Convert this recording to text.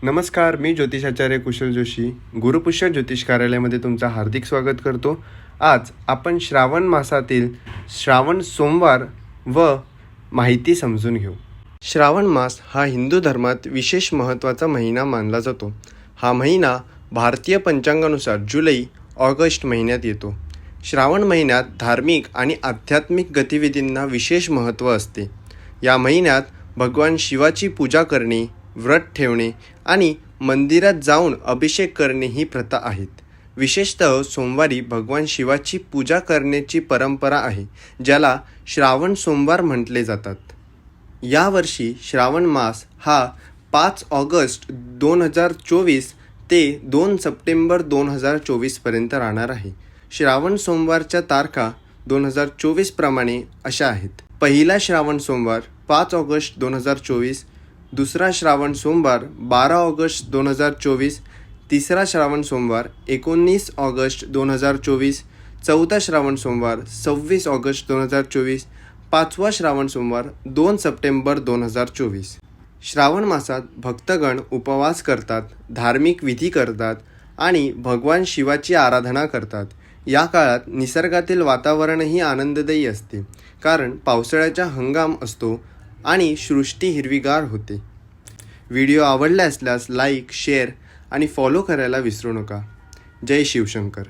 नमस्कार, मी ज्योतिषाचार्य कुशल जोशी गुरुपुष्य ज्योतिष कार्यालयामध्ये तुमचं हार्दिक स्वागत करतो। आज आपण श्रावण मासातील श्रावण सोमवार व माहिती समजून घेऊ। श्रावण मास हा हिंदू धर्मात विशेष महत्त्वाचा महिना मानला जातो। हा महिना भारतीय पंचांगानुसार जुलै ऑगस्ट महिन्यात येतो। श्रावण महिन्यात धार्मिक आणि आध्यात्मिक गतिविधींना विशेष महत्त्व असते। या महिन्यात भगवान शिवाची पूजा करणे, व्रत ठेवणे आणि मंदिरात जाऊन अभिषेक करणे ही प्रथा आहेत। विशेषतः सोमवारी भगवान शिवाची पूजा करण्याची परंपरा आहे, ज्याला श्रावण सोमवार म्हटले जातात। यावर्षी श्रावण मास हा 5 ऑगस्ट 2024 ते 2 सप्टेंबर 2024 पर्यंत राहणार आहे। श्रावण सोमवारच्या तारखा 2024 प्रमाणे अशा आहेत। पहिला श्रावण सोमवार 5 ऑगस्ट 2024, दुसरा श्रावण सोमवार 12 ऑगस्ट 2024, तिसरा श्रावण सोमवार 19 ऑगस्ट 2024, चौथा श्रावण सोमवार 26 ऑगस्ट 2024, पाचवा श्रावण सोमवार 2 सप्टेंबर 2024। श्रावण मासात भक्तगण उपवास करतात, धार्मिक विधी करतात आणि भगवान शिवाची आराधना करतात। या काळात निसर्गातील वातावरणही आनंददायी असते, कारण पावसाळ्याचा हंगाम असतो आणि सृष्टी हिरवीगार होते। व्हिडिओ आवडला असल्यास लाईक, शेअर आणि फॉलो करायला विसरू नका। जय शिवशंकर।